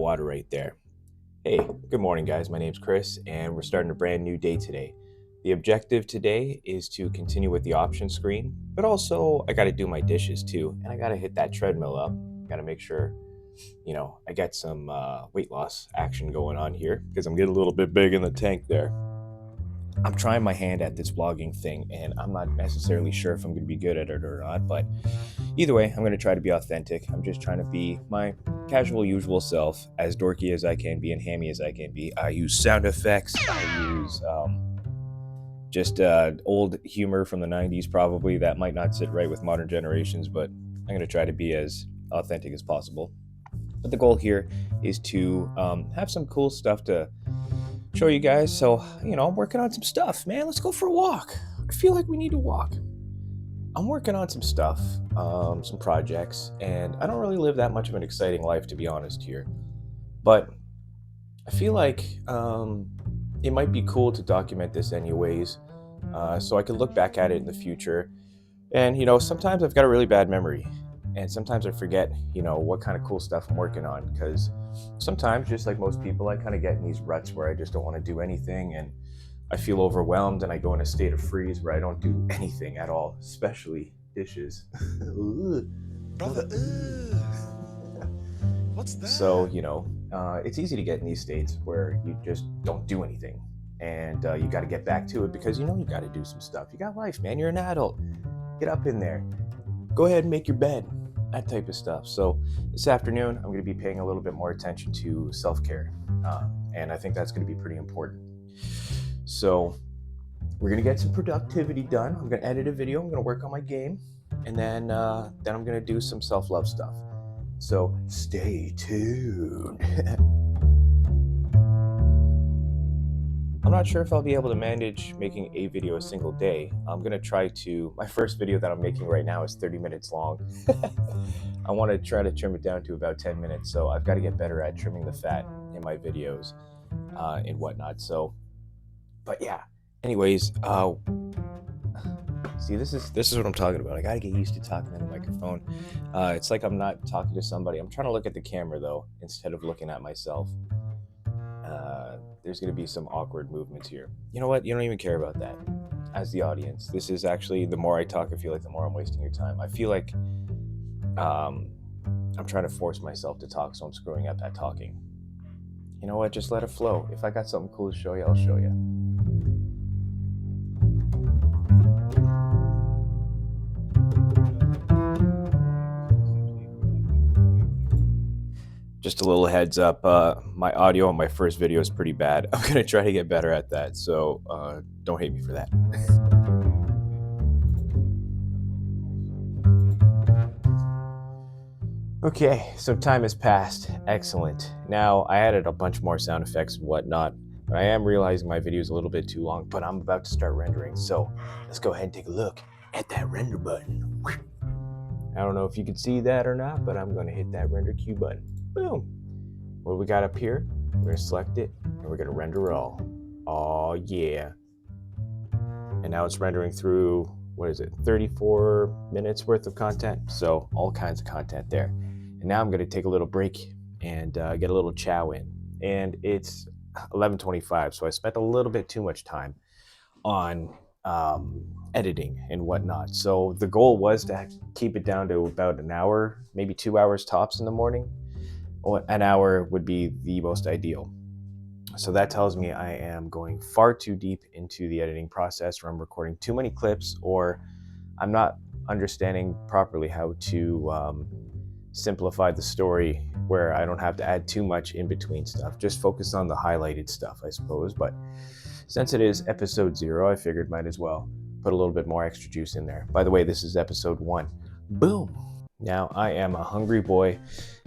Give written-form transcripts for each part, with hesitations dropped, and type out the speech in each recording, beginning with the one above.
water right there. Hey, good morning, guys. My name's Chris, and we're starting a brand new day today. The objective today is to continue with the option screen, but also I got to do my dishes too, and I got to hit that treadmill up. Got to make sure, I get some weight loss action going on here because I'm getting a little bit big in the tank there. I'm trying my hand at this vlogging thing, and I'm not necessarily sure if I'm going to be good at it or not, but either way, I'm going to try to be authentic. I'm just trying to be my casual, usual self, as dorky as I can be and hammy as I can be. I use sound effects. I use just old humor from the 90s, probably. That might not sit right with modern generations, but I'm going to try to be as authentic as possible. But the goal here is to have some cool stuff to show you guys. So, I'm working on some stuff, man. Let's go for a walk. I feel like we need to walk. I'm working on some stuff, some projects, and I don't really live that much of an exciting life, to be honest here. But I feel like it might be cool to document this anyways, so I can look back at it in the future. And, sometimes I've got a really bad memory, and sometimes I forget, what kind of cool stuff I'm working on, because sometimes, just like most people, I kind of get in these ruts where I just don't want to do anything, and I feel overwhelmed, and I go in a state of freeze where I don't do anything at all, especially dishes. Brother, what's that? So, it's easy to get in these states where you just don't do anything, and you got to get back to it because you got to do some stuff. You got life, man. You're an adult. Get up in there. Go ahead and make your bed. That type of stuff. So this afternoon, I'm going to be paying a little bit more attention to self-care, and I think that's going to be pretty important. So we're going to get some productivity done. I'm going to edit a video. I'm going to work on my game, and then I'm going to do some self-love stuff. So stay tuned. I'm not sure if I'll be able to manage making a video a single day. I'm going to try to. My first video that I'm making right now is 30 minutes long. I want to try to trim it down to about 10 minutes. So I've got to get better at trimming the fat in my videos and whatnot. So, but yeah. Anyways, see, this is what I'm talking about. I got to get used to talking in the microphone. It's like I'm not talking to somebody. I'm trying to look at the camera though, instead of looking at myself. There's going to be some awkward movements here. You know what? You don't even care about that as the audience. This is actually, the more I talk, I feel like the more I'm wasting your time. I feel like I'm trying to force myself to talk, so I'm screwing up at talking. You know what? Just let it flow. If I got something cool to show you, I'll show you. Just a little heads up, my audio on my first video is pretty bad. I'm going to try to get better at that, so don't hate me for that. Okay, so time has passed. Excellent. Now, I added a bunch more sound effects and whatnot, but I am realizing my video is a little bit too long, but I'm about to start rendering, so let's go ahead and take a look at that render button. I don't know if you can see that or not, but I'm going to hit that render Q button. Boom. What do we got up here? We're going to select it, and we're going to render all. Oh, yeah. And now it's rendering through, 34 minutes worth of content? So all kinds of content there. And now I'm going to take a little break and get a little chow in. And it's 11:25, so I spent a little bit too much time on editing and whatnot. So the goal was to keep it down to about an hour, maybe 2 hours tops in the morning. An hour would be the most ideal. So that tells me I am going far too deep into the editing process, or I'm recording too many clips, or I'm not understanding properly how to simplify the story where I don't have to add too much in between stuff. Just focus on the highlighted stuff, I suppose. But since it is episode 0, I figured might as well put a little bit more extra juice in there. By the way, this is episode 1. Boom! Now I am a hungry boy,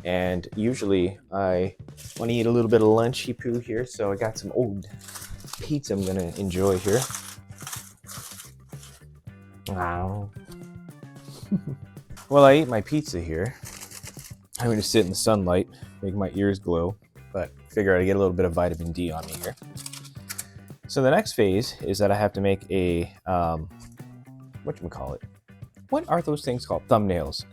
and usually I want to eat a little bit of lunchy poo here, so I got some old pizza I'm gonna enjoy here. Wow. Well, I ate my pizza here. I'm gonna sit in the sunlight, make my ears glow, but figure I'd get a little bit of vitamin D on me here. So the next phase is that I have to make a whatchamacallit? What are those things called? Thumbnails.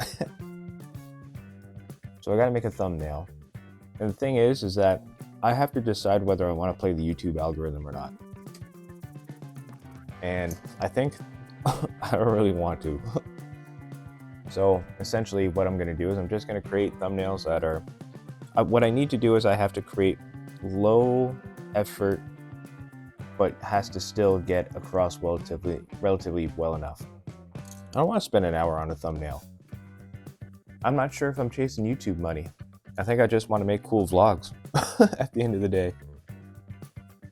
So I gotta make a thumbnail. And the thing is that I have to decide whether I want to play the YouTube algorithm or not. And I think I don't really want to. So essentially what I'm going to do is I'm just going to create thumbnails that are, what I need to do is I have to create low effort, but has to still get across relatively well enough. I don't want to spend an hour on a thumbnail. I'm not sure if I'm chasing YouTube money. I think I just want to make cool vlogs at the end of the day.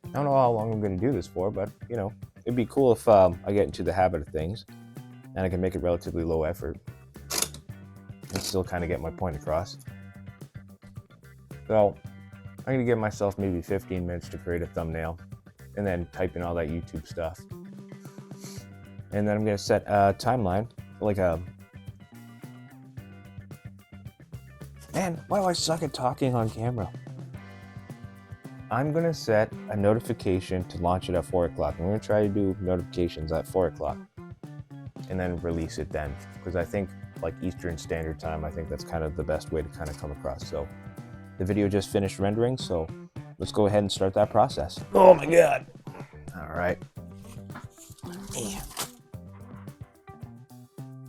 I don't know how long I'm going to do this for, but you know, it'd be cool if I get into the habit of things and I can make it relatively low effort and still kind of get my point across. So I'm going to give myself maybe 15 minutes to create a thumbnail and then type in all that YouTube stuff. And then I'm going to set a timeline, like a... Man, why do I suck at talking on camera? I'm going to set a notification to launch it at 4 o'clock. I'm going to try to do notifications at 4 o'clock and then release it then. Because I think like Eastern Standard Time, I think that's kind of the best way to kind of come across. So the video just finished rendering, so let's go ahead and start that process. Oh my God. All right.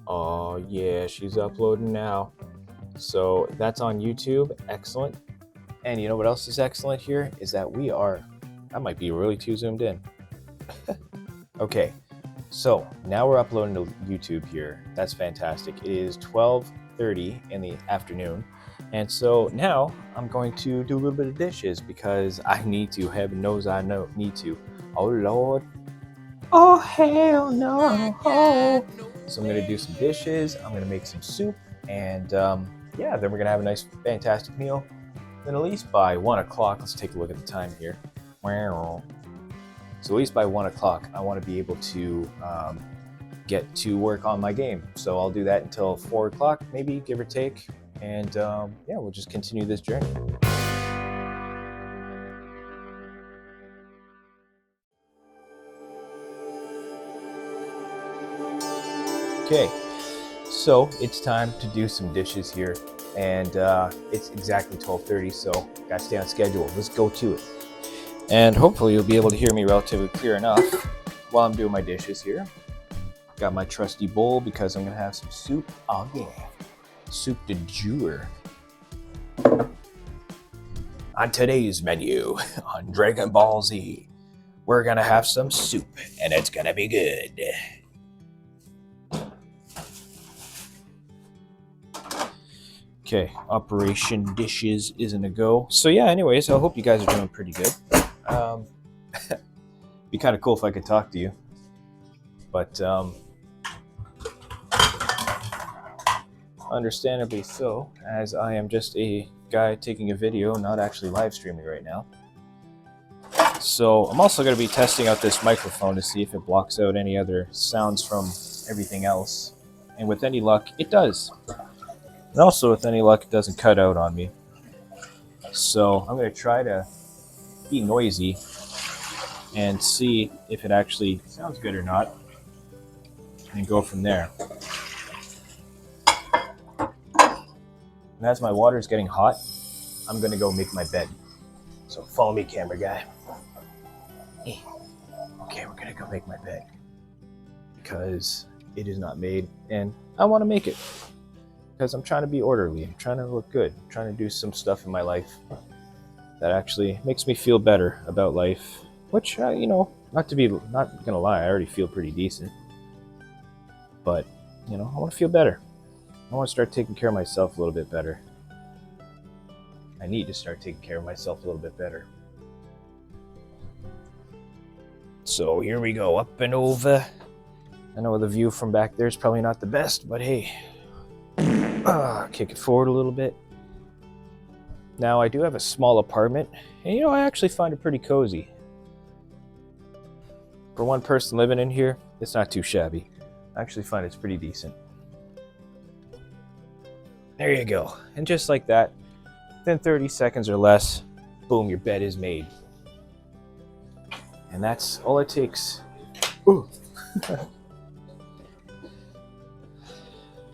Oh yeah, she's uploading now. So that's on YouTube, excellent. And you know what else is excellent here? Is that I might be really too zoomed in. Okay, so now we're uploading to YouTube here. That's fantastic. It is 12:30 in the afternoon. And so now I'm going to do a little bit of dishes because I need to. Heaven knows I need to. Oh Lord. Oh hell no. So I'm gonna do some dishes. I'm gonna make some soup, and yeah, then we're gonna have a nice, fantastic meal. Then at least by 1 o'clock, let's take a look at the time here. So at least by 1 o'clock, I want to be able to get to work on my game. So I'll do that until 4 o'clock, maybe, give or take. And yeah, we'll just continue this journey. Okay, so it's time to do some dishes here. And it's exactly 12:30, so gotta stay on schedule. Let's go to it. And hopefully you'll be able to hear me relatively clear enough while I'm doing my dishes here. Got my trusty bowl because I'm gonna have some soup. Oh yeah, soup de jour. On today's menu on Dragon Ball Z, we're gonna have some soup, and it's gonna be good. Okay, Operation Dishes isn't a go. So yeah, anyways, I hope you guys are doing pretty good. Be kind of cool if I could talk to you. But understandably so, as I am just a guy taking a video, not actually live streaming right now. So I'm also going to be testing out this microphone to see if it blocks out any other sounds from everything else. And with any luck, it does. And also with any luck, it doesn't cut out on me. So I'm going to try to be noisy and see if it actually sounds good or not, and go from there. And as my water is getting hot, I'm going to go make my bed. So follow me, camera guy. Okay, we're going to go make my bed because it is not made, and I want to make it because I'm trying to be orderly. I'm trying to look good. I'm trying to do some stuff in my life that actually makes me feel better about life, which, you know, not gonna lie, I already feel pretty decent, but, you know, I want to feel better. I want to start taking care of myself a little bit better. I need to start taking care of myself a little bit better. So here we go, up and over. I know the view from back there is probably not the best, but hey, kick it forward a little bit. Now I do have a small apartment, and you know, I actually find it pretty cozy. For one person living in here, it's not too shabby. I actually find it's pretty decent. There you go. And just like that, within 30 seconds or less, boom, your bed is made. And that's all it takes. Ooh.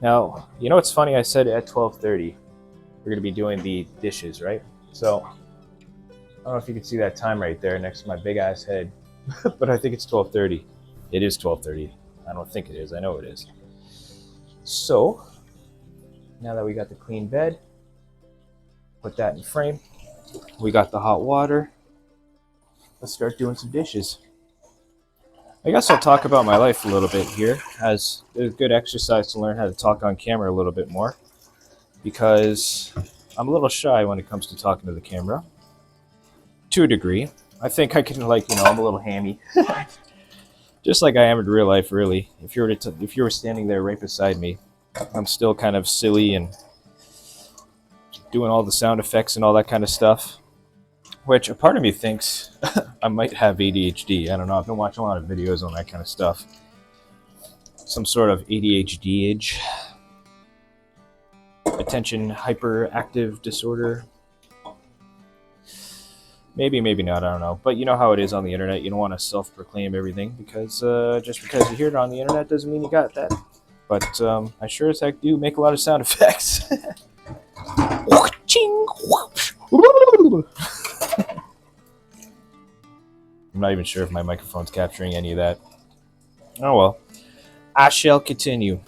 Now, you know what's funny? I said at 12:30 we're going to be doing the dishes, right? So I don't know if you can see that time right there next to my big ass head, but I think it's 12:30. It is 12:30. I don't think it is. I know it is. So now that we got the clean bed, put that in frame. We got the hot water. Let's start doing some dishes. I guess I'll talk about my life a little bit here, as it's a good exercise to learn how to talk on camera a little bit more, because I'm a little shy when it comes to talking to the camera. To a degree. I think I can, I'm a little hammy. Just like I am in real life, really. If you were standing there right beside me, I'm still kind of silly and doing all the sound effects and all that kind of stuff, which a part of me thinks I might have ADHD. I don't know. I've been watching a lot of videos on that kind of stuff. Some sort of ADHD age. Attention hyperactive disorder. Maybe, maybe not, I don't know. But you know how it is on the internet. You don't want to self-proclaim everything, because just because you hear it on the internet doesn't mean you got that. But I sure as heck do make a lot of sound effects. I'm not even sure if my microphone's capturing any of that. Oh well. I shall continue.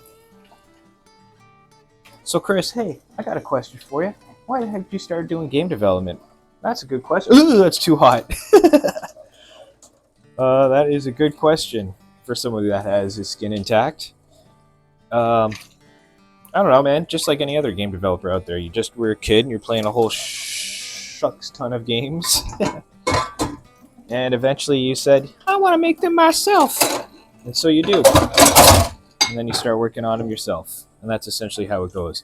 So Chris, hey, I got a question for you. Why the heck did you start doing game development? That's a good question. Ooh, that's too hot. That is a good question for somebody that has his skin intact. I don't know, man. Just like any other game developer out there, you just were a kid and you're playing a whole shucks ton of games. And eventually you said, I want to make them myself. And so you do. And then you start working on them yourself. And that's essentially how it goes.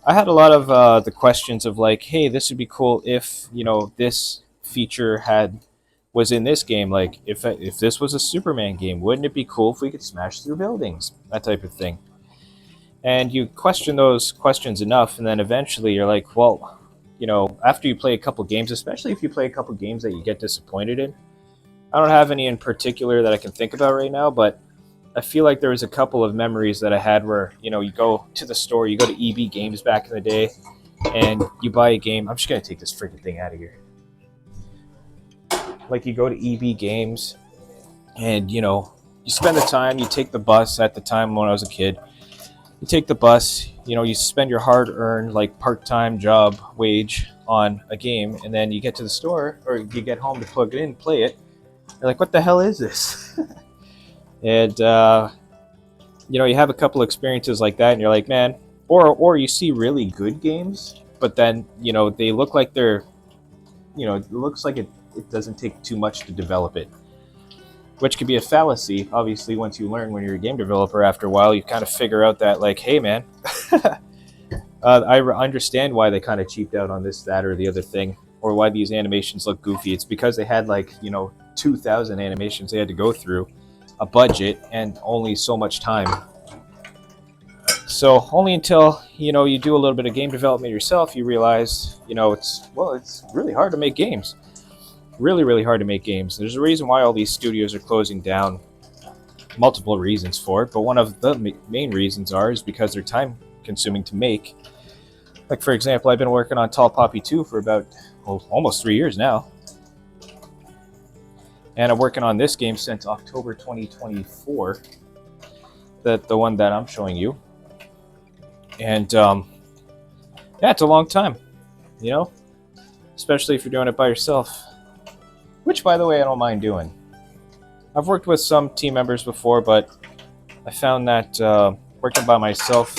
I had a lot of the questions of like, hey, this would be cool if, this feature was in this game. Like, if this was a Superman game, wouldn't it be cool if we could smash through buildings? That type of thing. And you question those questions enough, and then eventually you're like, well, after you play a couple games, especially if you play a couple games that you get disappointed in. I don't have any in particular that I can think about right now, but I feel like there was a couple of memories that I had where, you go to the store, you go to EB Games back in the day, and you buy a game. I'm just going to take this freaking thing out of here. Like, you go to EB Games, and, you spend the time, you take the bus at the time when I was a kid. You take the bus, you spend your hard-earned, part-time job wage on a game, and then you get to the store, or you get home to plug it in, play it. You're like, what the hell is this? And, you have a couple experiences like that, and you're like, man, or you see really good games, but then, they look like they're, it looks like it doesn't take too much to develop it, which could be a fallacy. Obviously, once you learn when you're a game developer, after a while, you kind of figure out that, like, hey, man, I understand why they kind of cheaped out on this, that, or the other thing, or why these animations look goofy. It's because they had, 2,000 animations they had to go through, a budget, and only so much time. So only until you do a little bit of game development yourself, you realize it's really hard to make games. Really, really hard to make games. There's a reason why all these studios are closing down. Multiple reasons for it, but one of the main reasons is because they're time consuming to make. Like, for example, I've been working on Tall Poppy 2 for about almost 3 years now. And I'm working on this game since October 2024. The one that I'm showing you. And, yeah, it's a long time, especially if you're doing it by yourself. Which, by the way, I don't mind doing. I've worked with some team members before, but I found that working by myself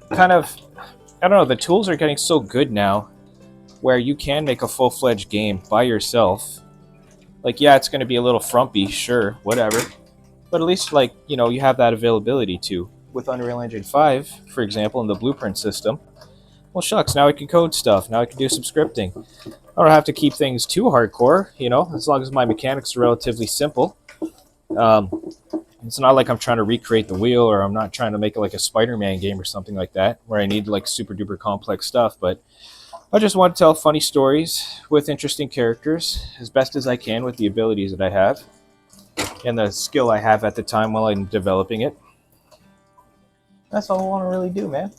kind of, I don't know, the tools are getting so good now where you can make a full-fledged game by yourself. Like, yeah, it's going to be a little frumpy, sure, whatever. But at least, you have that availability too. With Unreal Engine 5, for example, in the blueprint system, well, shucks, now I can code stuff. Now I can do some scripting. I don't have to keep things too hardcore, as long as my mechanics are relatively simple. It's not like I'm trying to recreate the wheel, or I'm not trying to make it like a Spider-Man game or something like that, where I need super duper complex stuff, but I just want to tell funny stories with interesting characters as best as I can with the abilities that I have and the skill I have at the time while I'm developing it. That's all I want to really do, man.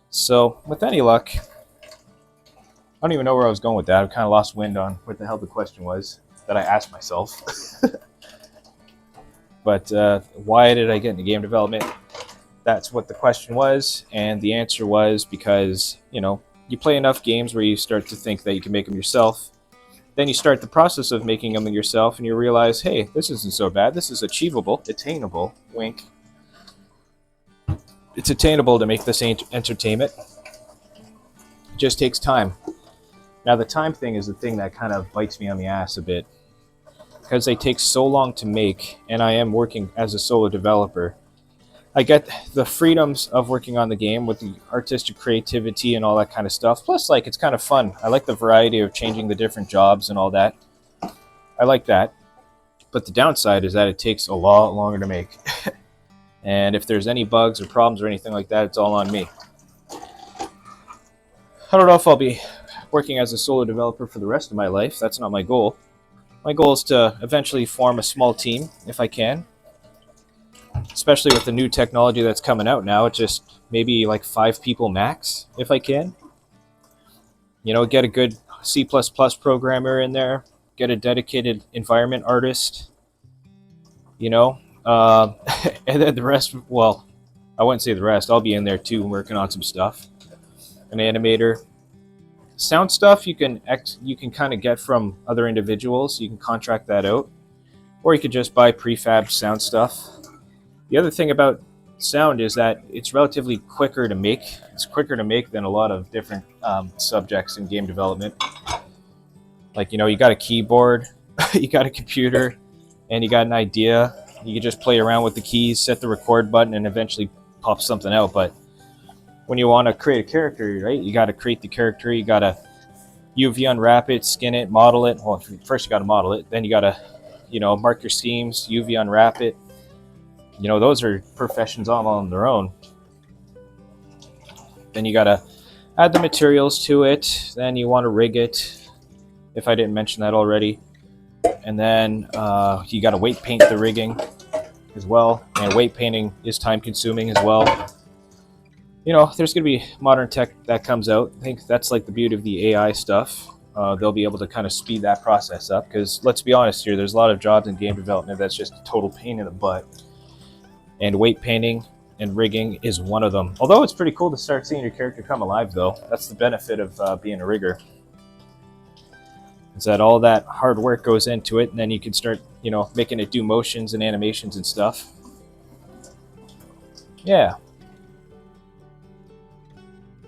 So, with any luck, don't even know where I was going with that. I kind of lost wind on what the hell the question was that I asked myself. But why did I get into game development? That's what the question was, and the answer was because, you play enough games where you start to think that you can make them yourself. Then you start the process of making them yourself, and you realize, hey, this isn't so bad. This is achievable, attainable. Wink. It's attainable to make this entertainment. It just takes time. Now, the time thing is the thing that kind of bites me on the ass a bit, because they take so long to make, and I am working as a solo developer. I get the freedoms of working on the game with the artistic creativity and all that kind of stuff. Plus, it's kind of fun. I like the variety of changing the different jobs and all that. I like that. But the downside is that it takes a lot longer to make. And if there's any bugs or problems or anything like that, it's all on me. I don't know if I'll be working as a solo developer for the rest of my life. That's not my goal. My goal is to eventually form a small team, if I can. Especially with the new technology that's coming out now, it's just maybe 5 people max, if I can. Get a good C++ programmer in there, get a dedicated environment artist, and then the rest, well, I wouldn't say the rest, I'll be in there too, working on some stuff. An animator. Sound stuff you can kind of get from other individuals. You can contract that out, or you could just buy prefab sound stuff. The other thing about sound is that it's relatively quicker to make. It's quicker to make than a lot of different subjects in game development. You got a keyboard, you got a computer, and you got an idea. You can just play around with the keys, set the record button, and eventually pop something out. But when you want to create a character, right, you got to create the character. You got to UV unwrap it, skin it, model it. Well, first you got to model it. Then you got to, mark your seams, UV unwrap it. Those are professions all on their own. Then you got to add the materials to it. Then you want to rig it, if I didn't mention that already. And then you got to weight paint the rigging as well. And weight painting is time consuming as well. There's going to be modern tech that comes out. I think that's the beauty of the AI stuff. They'll be able to kind of speed that process up. Because let's be honest here, there's a lot of jobs in game development that's just a total pain in the butt. And weight painting and rigging is one of them. Although it's pretty cool to start seeing your character come alive, though. That's the benefit of being a rigger. Is that all that hard work goes into it, and then you can start, making it do motions and animations and stuff. Yeah.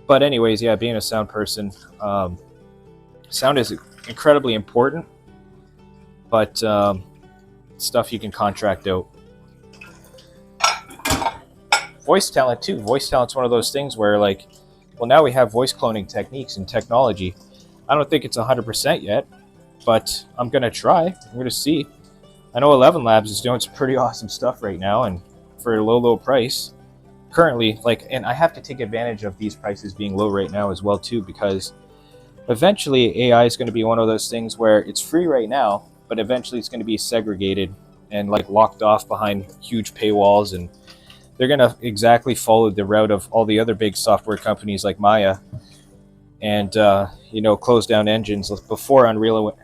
But anyways, yeah, being a sound person, sound is incredibly important, but stuff you can contract out. Voice talent too. Voice talent's one of those things where now we have voice cloning techniques and technology. I don't think it's 100% yet, but I'm going to try. I'm going to see. I know 11 Labs is doing some pretty awesome stuff right now, and for a low price. Currently, and I have to take advantage of these prices being low right now as well too, because eventually AI is going to be one of those things where it's free right now, but eventually it's going to be segregated and locked off behind huge paywalls, and they're going to exactly follow the route of all the other big software companies like Maya and, close down engines. Before Unreal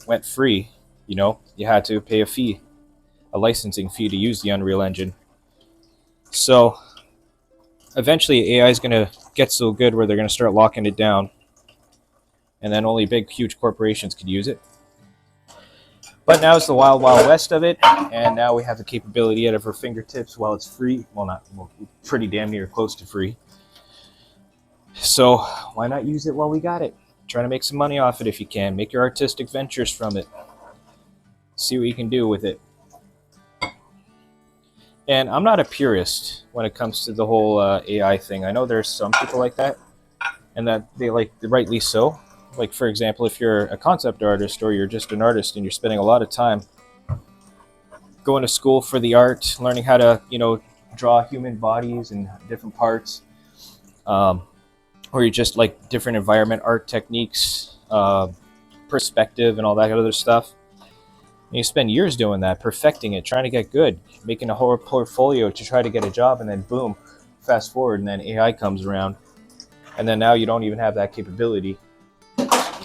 went free, you had to pay a licensing fee to use the Unreal Engine. So eventually AI is going to get so good where they're going to start locking it down, and then only big, huge corporations could use it. But now it's the wild, wild west of it, and now we have the capability at our fingertips while it's free. Well, pretty damn near close to free. So why not use it while we got it? Try to make some money off it if you can. Make your artistic ventures from it. See what you can do with it. And I'm not a purist when it comes to the whole AI thing. I know there's some people like that, and that they rightly so. For example, if you're a concept artist or you're just an artist and you're spending a lot of time going to school for the art, learning how to, draw human bodies and different parts, or you just different environment art techniques, perspective and all that other stuff. And you spend years doing that, perfecting it, trying to get good, making a whole portfolio to try to get a job, and then boom, fast forward, and then AI comes around, and then now you don't even have that capability.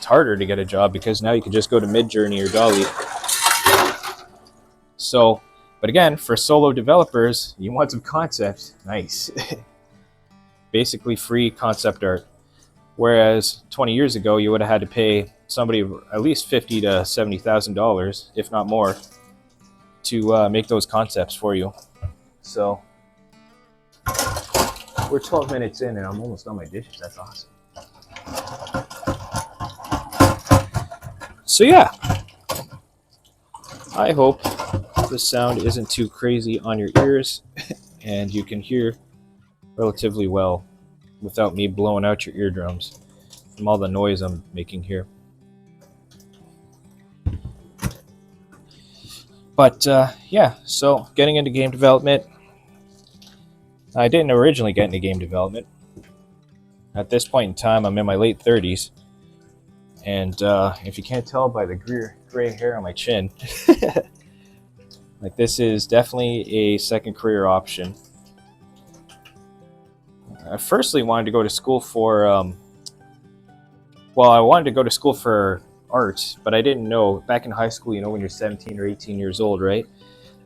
it's harder to get a job because now you can just go to Midjourney or Dolly. So, but again, for solo developers, you want some concepts. Nice. Basically free concept art. Whereas 20 years ago, you would have had to pay somebody at least $50,000 to $70,000, if not more, to make those concepts for you. So we're 12 minutes in and I'm almost done my dishes. That's awesome. So yeah, I hope the sound isn't too crazy on your ears and you can hear relatively well without me blowing out your eardrums from all the noise I'm making here. But yeah, so getting into game development. I didn't originally get into game development. At this point in time, I'm in my late 30s. And if you can't tell by the gray hair on my chin, like this is definitely a second career option. I firstly wanted to go to school for, I wanted to go to school for art, but I didn't know, back in high school, you know, when you're 17 or 18 years old, right?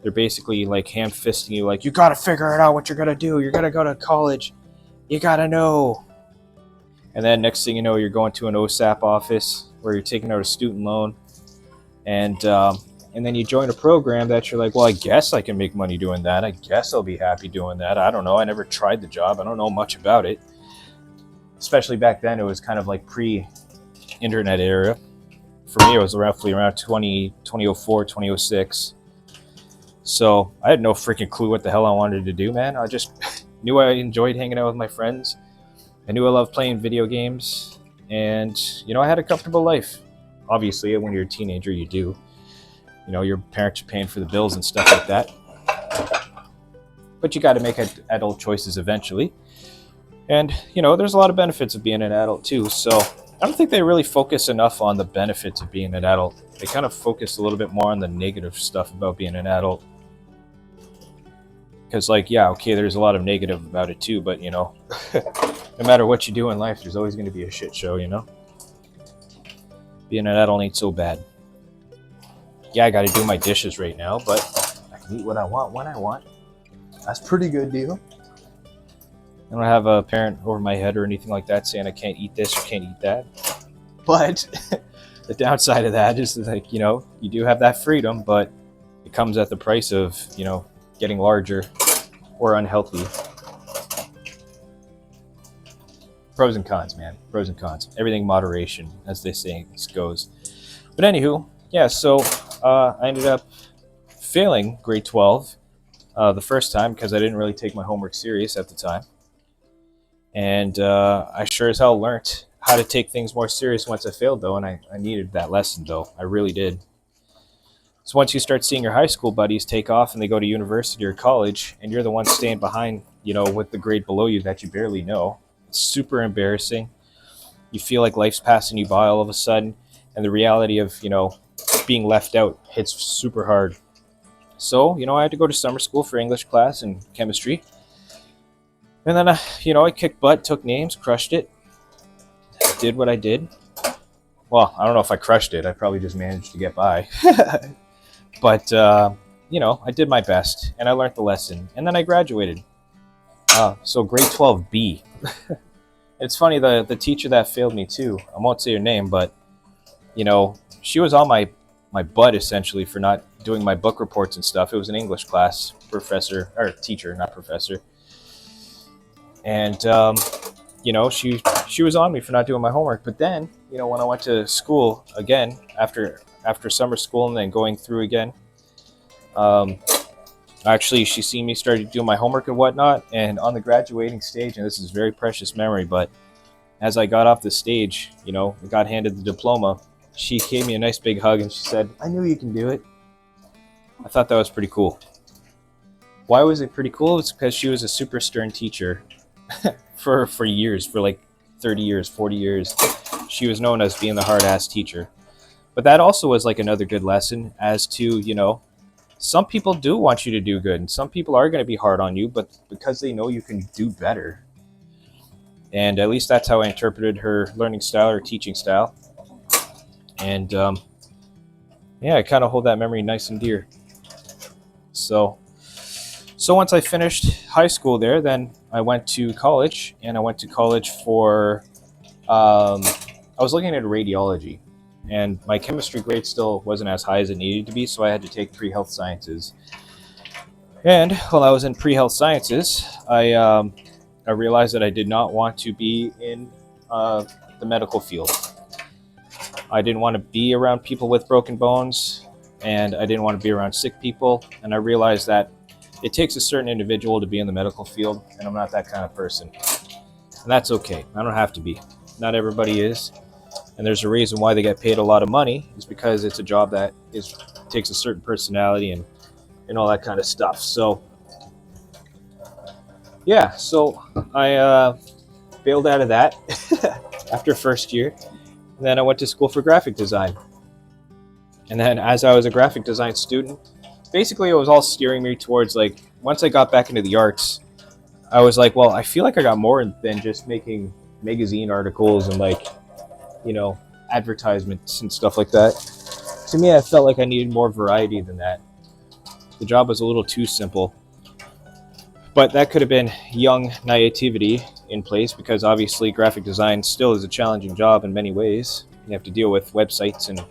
They're basically like ham-fisting you, like, you gotta figure it out what you're gonna do, you're gonna go to college, you gotta know. And then next thing you know, you're going to an OSAP office where you're taking out a student loan, and then you join a program that you're like, well, I guess I can make money doing that. I guess I'll be happy doing that. I don't know. I never tried the job. I don't know much about it. Especially back then, it was kind of like pre-internet era. For me, it was roughly around 2004, 2006. So I had no freaking clue what the hell I wanted to do, man. I just knew I enjoyed hanging out with my friends. I knew I loved playing video games. And, you know, I had a comfortable life. Obviously, when you're a teenager, you do. You know, your parents are paying for the bills and stuff like that. But you got to make adult choices eventually. And, you know, there's a lot of benefits of being an adult too. So I don't think they really focus enough on the benefits of being an adult. They kind of focus a little bit more on the negative stuff about being an adult. Because, like, yeah, okay, there's a lot of negative about it too. But, you know, no matter what you do in life, there's always going to be a shit show, you know? Being an adult ain't so bad. Yeah, I got to do my dishes right now, but I can eat what I want when I want. That's a pretty good deal. I don't have a parent over my head or anything like that saying I can't eat this or can't eat that. But the downside of that is, like, you know, you do have that freedom, but it comes at the price of, you know, getting larger or unhealthy. Pros and cons, man. Pros and cons. Everything in moderation, as they say goes. But anywho, yeah, so I ended up failing grade 12 the first time because I didn't really take my homework serious at the time. And I sure as hell learned how to take things more serious once I failed, though, and I needed that lesson, though. I really did. So once you start seeing your high school buddies take off and they go to university or college, and you're the one staying behind, you know, with the grade below you that you barely know, it's super embarrassing. You feel like life's passing you by all of a sudden, and the reality of, you know, being left out hits super hard. So, you know, I had to go to summer school for English class and chemistry. And then, you know, I kicked butt, took names, crushed it, did what I did. Well, I don't know if I crushed it. I probably just managed to get by. But, you know, I did my best, and I learned the lesson. And then I graduated. So grade 12B. It's funny, the teacher that failed me, too, I won't say her name, but, you know, she was on my butt, essentially, for not doing my book reports and stuff. It was an English class professor, or teacher, not professor. And, you know, she was on me for not doing my homework. But then, you know, when I went to school again, after summer school and then going through again, actually, she seen me started doing my homework and whatnot. And on the graduating stage, and this is very precious memory, but as I got off the stage, you know, I got handed the diploma. She gave me a nice big hug and she said, "I knew you can do it." I thought that was pretty cool. Why was it pretty cool? It's because she was a super stern teacher for years, for like 30 years, 40 years. She was known as being the hard-ass teacher. But that also was like another good lesson as to, you know, some people do want you to do good, and some people are going to be hard on you, but because they know you can do better. And at least that's how I interpreted her learning style or teaching style. And yeah, I kind of hold that memory nice and dear. So once I finished high school there, then I went to college, and I went to college for I was looking at radiology, and my chemistry grade still wasn't as high as it needed to be, so I had to take pre-health sciences. And while I was in pre-health sciences, I realized that I did not want to be in the medical field. I didn't want to be around people with broken bones, and I didn't want to be around sick people. And I realized that it takes a certain individual to be in the medical field, and I'm not that kind of person. And that's okay. I don't have to be. Not everybody is. And there's a reason why they get paid a lot of money, is because it's a job that takes a certain personality and all that kind of stuff. So yeah, so I bailed out of that after first year. And then I went to school for graphic design. And then as I was a graphic design student, basically it was all steering me towards, like, once I got back into the arts, I was like, well, I feel like I got more than just making magazine articles and, like, you know, advertisements and stuff like that. To me, I felt like I needed more variety than that. The job was a little too simple. But that could have been young naivety in place, because obviously graphic design still is a challenging job in many ways. You have to deal with websites and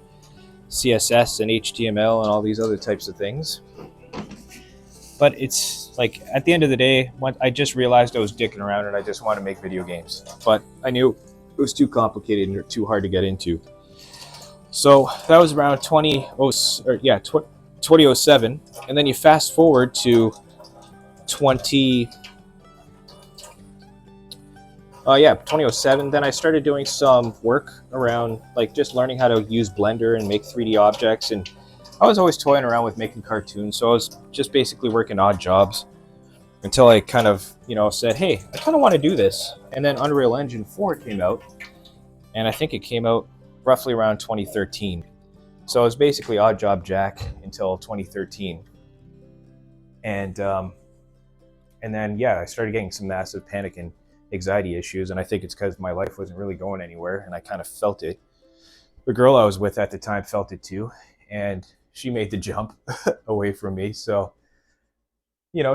CSS and HTML and all these other types of things. But it's like, at the end of the day, I just realized I was dicking around and I just wanted to make video games. But I knew it was too complicated and too hard to get into. So that was around 2007. And then you fast forward to 2007. Then I started doing some work around, like, just learning how to use Blender and make 3D objects. And I was always toying around with making cartoons, so I was just basically working odd jobs until I kind of, said, hey, I kind of want to do this. And then Unreal Engine 4 came out, and I think it came out roughly around 2013. So I was basically odd job Jack until 2013. And then, yeah, I started getting some massive panic and anxiety issues, and I think it's because my life wasn't really going anywhere, and I kind of felt it. The girl I was with at the time felt it too, and she made the jump away from me. So,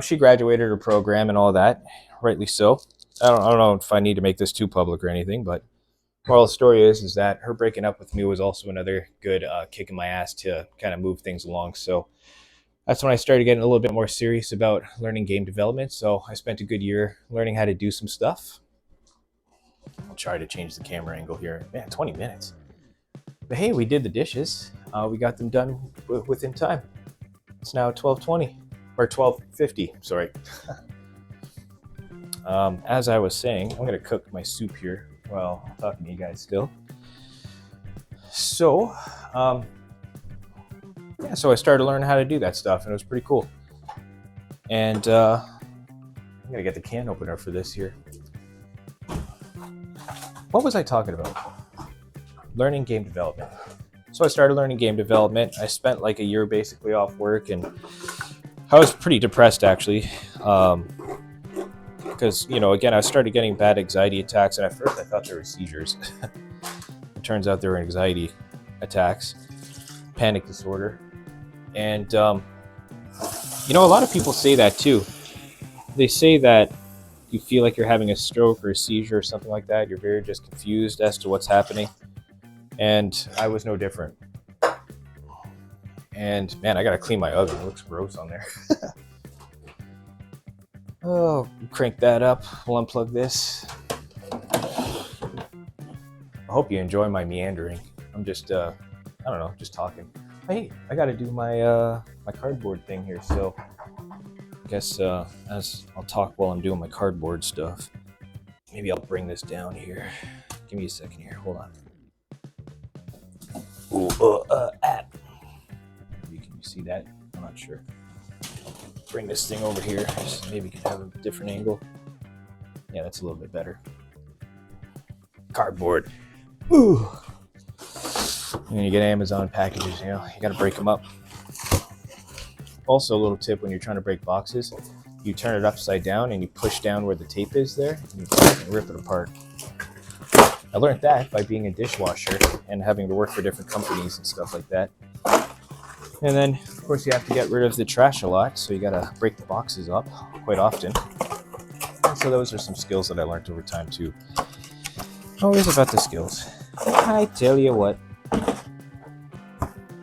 she graduated her program and all that, rightly so. I don't know if I need to make this too public or anything, but moral of the story is that her breaking up with me was also another good kick in my ass to kind of move things along. So that's when I started getting a little bit more serious about learning game development. So I spent a good year learning how to do some stuff. I'll try to change the camera angle here. Man, 20 minutes. But hey, we did the dishes. We got them done within time. It's now 12:20 or 12:50. Sorry. As I was saying, I'm going to cook my soup here while I'm talking to you guys still. So, so I started learning how to do that stuff, and it was pretty cool. And I'm going to get the can opener for this here. What was I talking about? Learning game development. So I started learning game development. I spent like a year basically off work, and I was pretty depressed actually. Because, again, I started getting bad anxiety attacks, and at first I thought they were seizures. It turns out they were anxiety attacks, panic disorder. And, a lot of people say that too. They say that you feel like you're having a stroke or a seizure or something like that. You're very just confused as to what's happening. And I was no different. And man, I gotta clean my oven. It looks gross on there. Oh, crank that up. We'll unplug this. I hope you enjoy my meandering. I'm just, just talking. Hey, I gotta do my my cardboard thing here. So I guess as I'll talk while I'm doing my cardboard stuff. Maybe I'll bring this down here. Give me a second here. Hold on. Ooh, Maybe can you see that? I'm not sure. Bring this thing over here. So maybe you can have a different angle. Yeah, that's a little bit better. Cardboard. Ooh. And you get Amazon packages, you gotta break them up. Also, a little tip when you're trying to break boxes, you turn it upside down and you push down where the tape is there, and you rip it apart. I learned that by being a dishwasher and having to work for different companies and stuff like that. And then, of course, you have to get rid of the trash a lot, so you gotta break the boxes up quite often. And so those are some skills that I learned over time too. Always about the skills. I tell you what.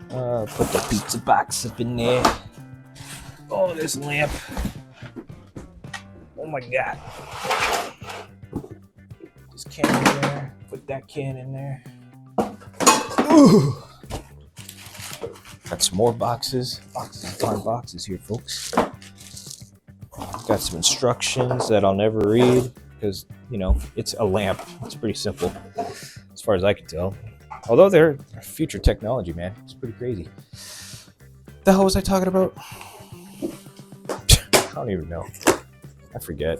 Put the pizza box up in there. Oh, this lamp. Oh my god. This can in there. Put that can in there. Ooh. Got some more boxes. Boxes upon boxes here, folks. Got some instructions that I'll never read because, you know, it's a lamp. It's pretty simple as far as I can tell. Although they're future technology, man. It's pretty crazy. The hell was I talking about? I don't even know. I forget.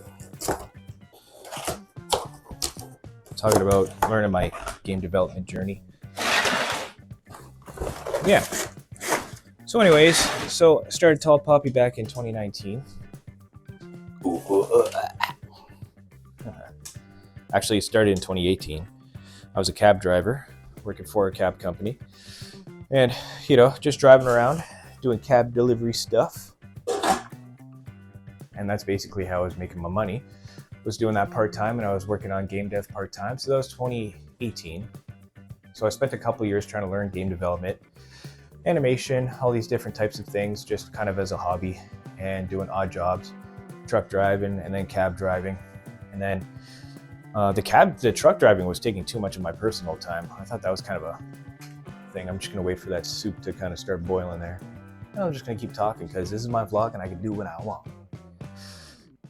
Talking about learning my game development journey. Yeah. So anyways, I started Tall Poppy back in 2019. Actually, it started in 2018. I was a cab driver working for a cab company. And, you know, just driving around, doing cab delivery stuff. And that's basically how I was making my money. I was doing that part-time, and I was working on game dev part-time. So that was 2018. So I spent a couple years trying to learn game development, animation, all these different types of things, just kind of as a hobby, and doing odd jobs, truck driving, and then cab driving. And then the truck driving was taking too much of my personal time. I thought that was kind of a thing. I'm just gonna wait for that soup to kind of start boiling there. And I'm just gonna keep talking because this is my vlog and I can do what I want.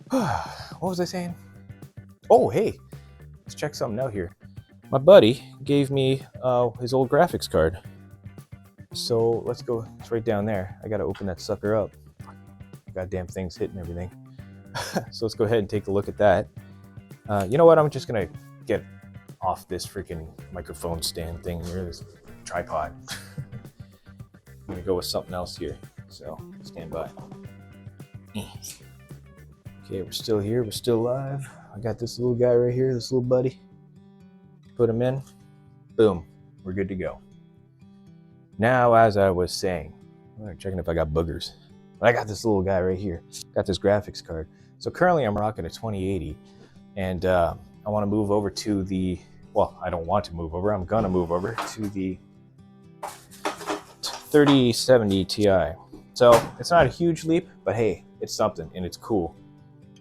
What was I saying? Oh, hey, let's check something out here. My buddy gave me his old graphics card. So let's go, it's right down there. I gotta open that sucker up. Goddamn thing's hitting everything. So let's go ahead and take a look at that. You know what, I'm just gonna get off this freaking microphone stand thing here, this tripod. I'm gonna go with something else here, so stand by. Okay, we're still here, we're still live. I got this little guy right here, this little buddy. Put him in, boom, we're good to go. Now, as I was saying, I'm checking if I got boogers. But I got this little guy right here, got this graphics card. So currently I'm rocking a 2080, and I wanna move over to the, well, I don't want to move over, I'm gonna move over to the 3070 Ti. So it's not a huge leap, but hey, it's something and it's cool.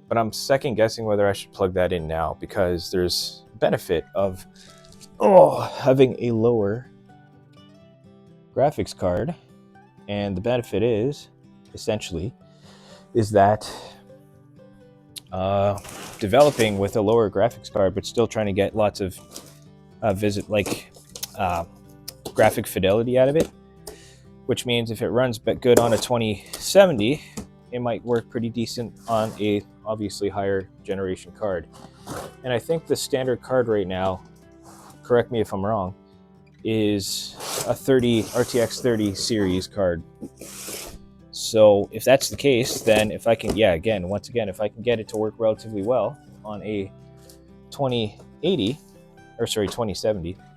But I'm second guessing whether I should plug that in now because there's a benefit of having a lower graphics card. And the benefit is, essentially, is that developing with a lower graphics card, but still trying to get lots of graphic fidelity out of it, which means if it runs good on a 2070, it might work pretty decent on a obviously higher generation card. And I think the standard card right now, correct me if I'm wrong, is a RTX 30 series card. So if that's the case, then if I can, once again, if I can get it to work relatively well on a 2070,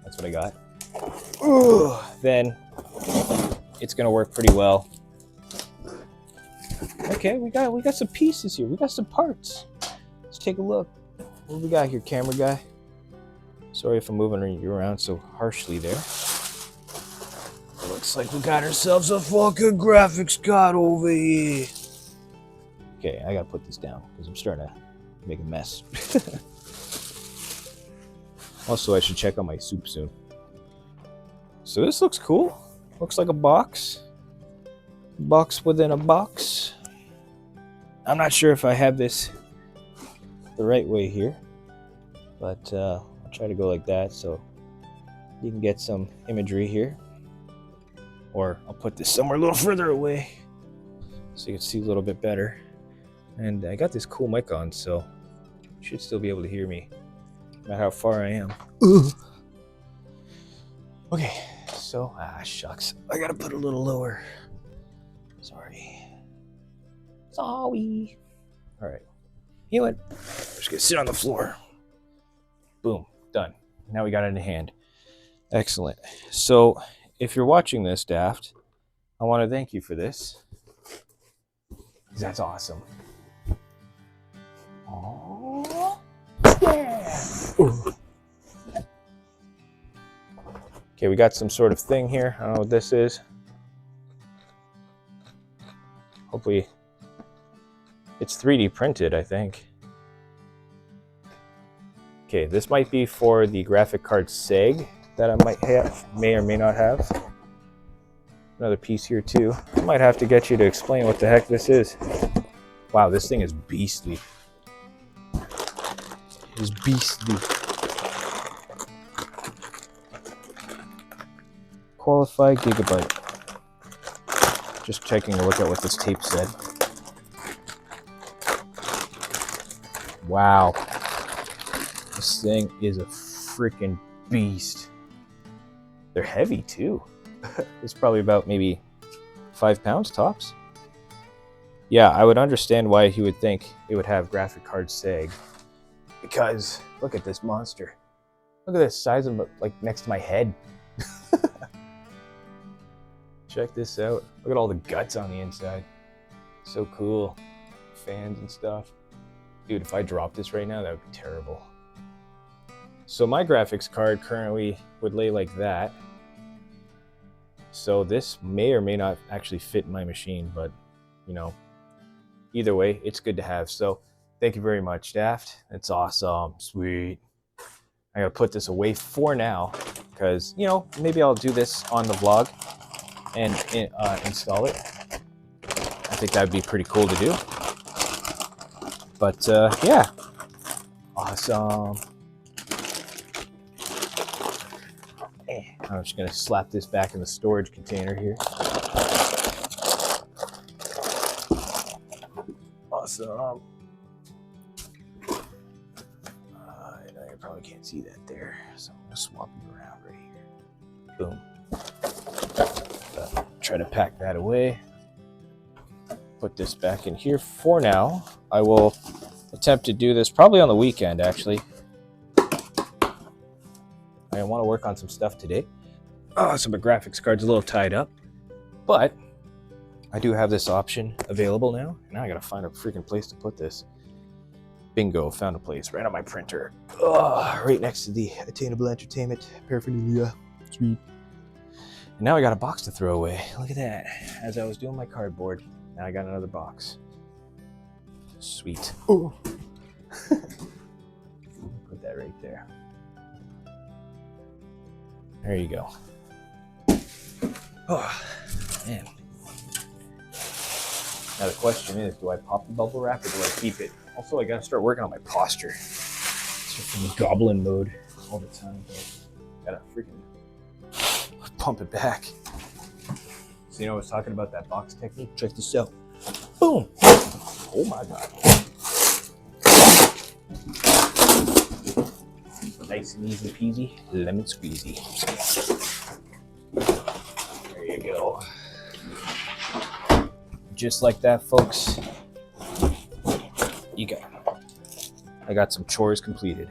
that's what I got, then it's gonna work pretty well. Okay, we got some pieces here. We got some parts. Let's take a look. What do we got here, camera guy? Sorry if I'm moving you around so harshly there. Looks like we got ourselves a fucking graphics card over here. Okay, I gotta put this down because I'm starting to make a mess. Also, I should check on my soup soon. So this looks cool. Looks like a box. Box within a box. I'm not sure if I have this the right way here, but I'll try to go like that so you can get some imagery here. Or I'll put this somewhere a little further away so you can see a little bit better. And I got this cool mic on, so you should still be able to hear me no matter how far I am. Okay, so, shucks. I gotta put a little lower. Sorry. All right. You know what? I'm just gonna sit on the floor. Boom. Done. Now we got it in hand. Excellent. So if you're watching this, Daft, I want to thank you for this. That's awesome. Oh, yeah. Ooh. Okay, we got some sort of thing here. I don't know what this is. Hopefully, it's 3D printed, I think. Okay, this might be for the graphic card seg that I may or may not have. Another piece here too. I might have to get you to explain what the heck this is. Wow, this thing is beastly. It's beastly. Qualified gigabyte. Just taking a look at what this tape said. Wow. This thing is a freaking beast. They're heavy too. It's probably about maybe 5 pounds tops. Yeah, I would understand why he would think it would have graphic card seg. Because look at this monster. Look at the size of it, like next to my head. Check this out. Look at all the guts on the inside. So cool. Fans and stuff. Dude, if I dropped this right now, that would be terrible. So my graphics card currently would lay like that. So this may or may not actually fit in my machine, but you know, either way, it's good to have. So thank you very much, Daft. It's awesome. Sweet. I gotta put this away for now because, you know, maybe I'll do this on the vlog and install it. I think that'd be pretty cool to do. But yeah, awesome. I'm just gonna slap this back in the storage container here. Awesome. I probably can't see that there, so I'm gonna swap it around right here. Boom. Try to pack that away. Put this back in here for now. I will attempt to do this probably on the weekend, actually. I want to work on some stuff today. So my graphics card's a little tied up, but I do have this option available now. Now I gotta find a freaking place to put this. Bingo, found a place right on my printer. Right next to the Attainable Entertainment paraphernalia. Sweet. And now I got a box to throw away. Look at that. As I was doing my cardboard, now I got another box. Sweet. Ooh. Put that right there. There you go. Oh, man. Now the question is, do I pop the bubble wrap or do I keep it? Also, I gotta start working on my posture. It's just in goblin mode all the time. Gotta freaking pump it back. So you know I was talking about that box technique? Check this out. Boom! Oh my god. Nice and easy peasy, lemon squeezy. There you go. Just like that, folks. You got it. I got some chores completed.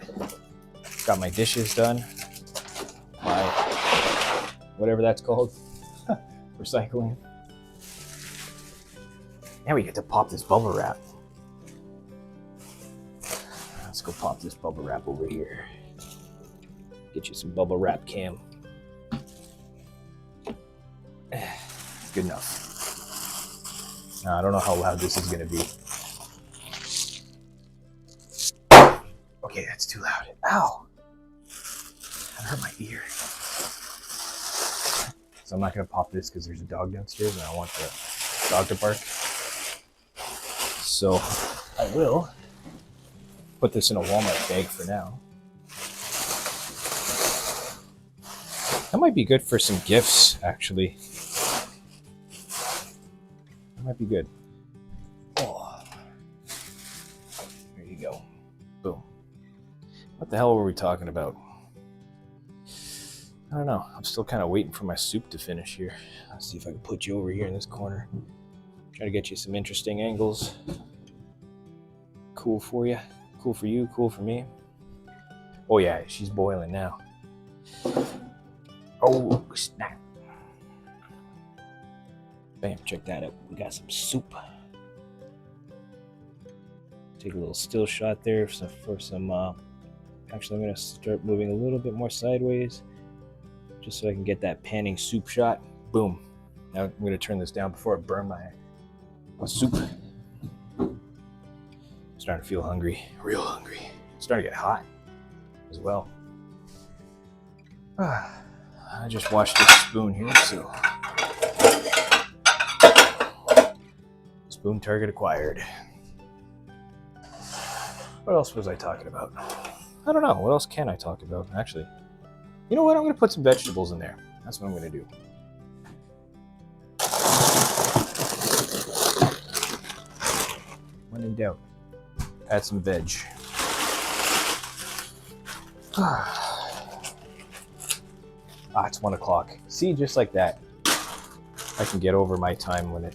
Got my dishes done. My whatever that's called. Recycling. Now we get to pop this bubble wrap. Let's go pop this bubble wrap over here. Get you some bubble wrap, Cam. Good enough. Now, I don't know how loud this is going to be. Okay, that's too loud. Ow! That hurt my ear. So I'm not going to pop this because there's a dog downstairs and I want the dog to bark. So I will put this in a Walmart bag for now. That might be good for some gifts, actually. That might be good. Oh. There you go. Boom. What the hell were we talking about? I don't know. I'm still kind of waiting for my soup to finish here. Let's see if I can put you over here in this corner. Try to get you some interesting angles. Cool for you. Cool for you. Cool for me. Oh yeah, she's boiling now. Oh, snap. Bam, check that out. We got some soup. Take a little still shot there for some actually, I'm going to start moving a little bit more sideways just so I can get that panning soup shot. Boom. Now I'm going to turn this down before I burn my soup. I'm starting to feel hungry, real hungry. It's starting to get hot as well. I just washed this spoon here, so spoon target acquired. What else was I talking about? I don't know. What else can I talk about? Actually, you know what? I'm going to put some vegetables in there. That's what I'm going to do. When in doubt, add some veg. It's 1 o'clock. See, just like that, I can get over my time when I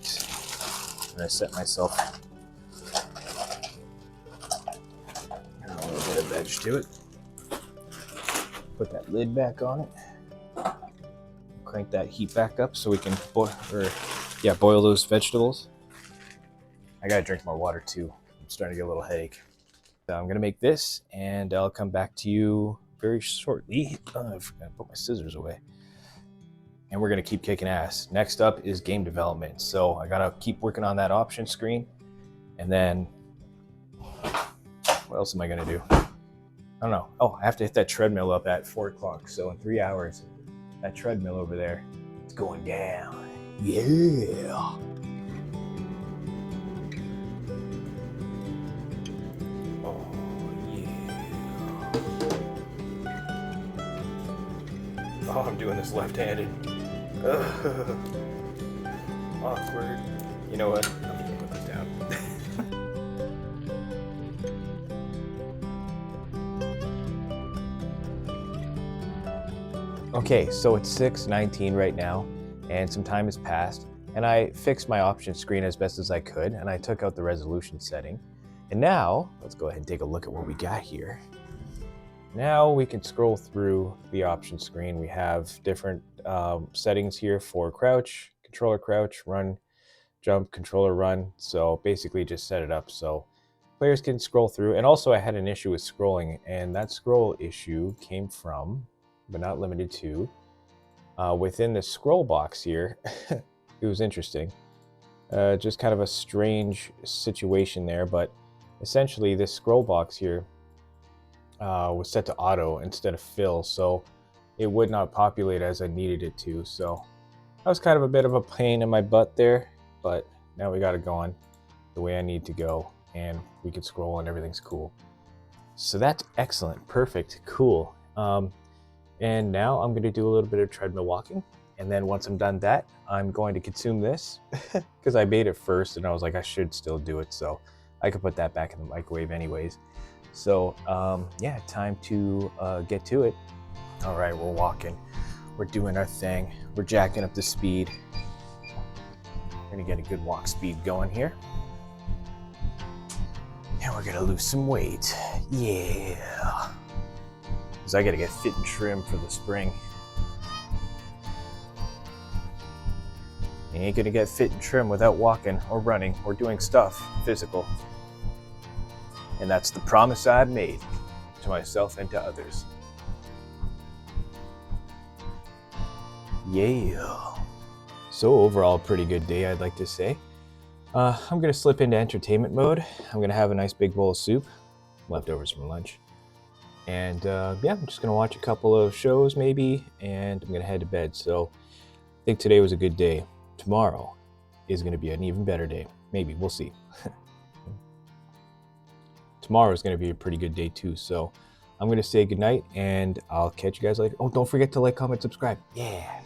set myself. Add a little bit of veg to it. Put that lid back on it. Crank that heat back up so we can boil those vegetables. I gotta drink more water too. I'm starting to get a little headache. So I'm gonna make this, and I'll come back to you very shortly. I forgot to put my scissors away. And we're gonna keep kicking ass. Next up is game development. So I gotta keep working on that option screen, and then what else am I gonna do? I don't know. Oh, I have to hit that treadmill up at 4 o'clock. So in 3 hours, that treadmill over there, it's going down. Yeah. Oh, I'm doing this left-handed. Awkward. You know what? I'm gonna put this down. Okay, so it's 6:19 right now, and some time has passed, and I fixed my option screen as best as I could, and I took out the resolution setting. And now, let's go ahead and take a look at what we got here. Now we can scroll through the option screen. We have different settings here for crouch, controller crouch, run, jump, controller run. So basically just set it up so players can scroll through. And also I had an issue with scrolling, and that scroll issue came from, but not limited to, within the scroll box here. It was interesting. Just kind of a strange situation there, but essentially this scroll box here was set to auto instead of fill, so it would not populate as I needed it to. So that was kind of a bit of a pain in my butt there, but now we got it going the way I need to go, and we can scroll and everything's cool. So that's excellent, perfect, cool. And now I'm going to do a little bit of treadmill walking, and then once I'm done that, I'm going to consume this because I made it first and I was like, I should still do it, so I could put that back in the microwave anyways. So yeah, time to get to it. All right, we're walking, we're doing our thing, we're jacking up the speed. We're gonna get a good walk speed going here, and we're gonna lose some weight. Yeah, because I gotta get fit and trim for the spring. You ain't gonna get fit and trim without walking or running or doing stuff physical. And that's the promise I've made to myself and to others. Yeah. So overall, pretty good day, I'd like to say. I'm gonna slip into entertainment mode. I'm gonna have a nice big bowl of soup, leftovers from lunch. And yeah, I'm just gonna watch a couple of shows maybe, and I'm gonna head to bed. So I think today was a good day. Tomorrow is gonna be an even better day. Maybe, we'll see. Tomorrow is going to be a pretty good day too. So I'm going to say goodnight, and I'll catch you guys later. Oh, don't forget to like, comment, subscribe. Yeah.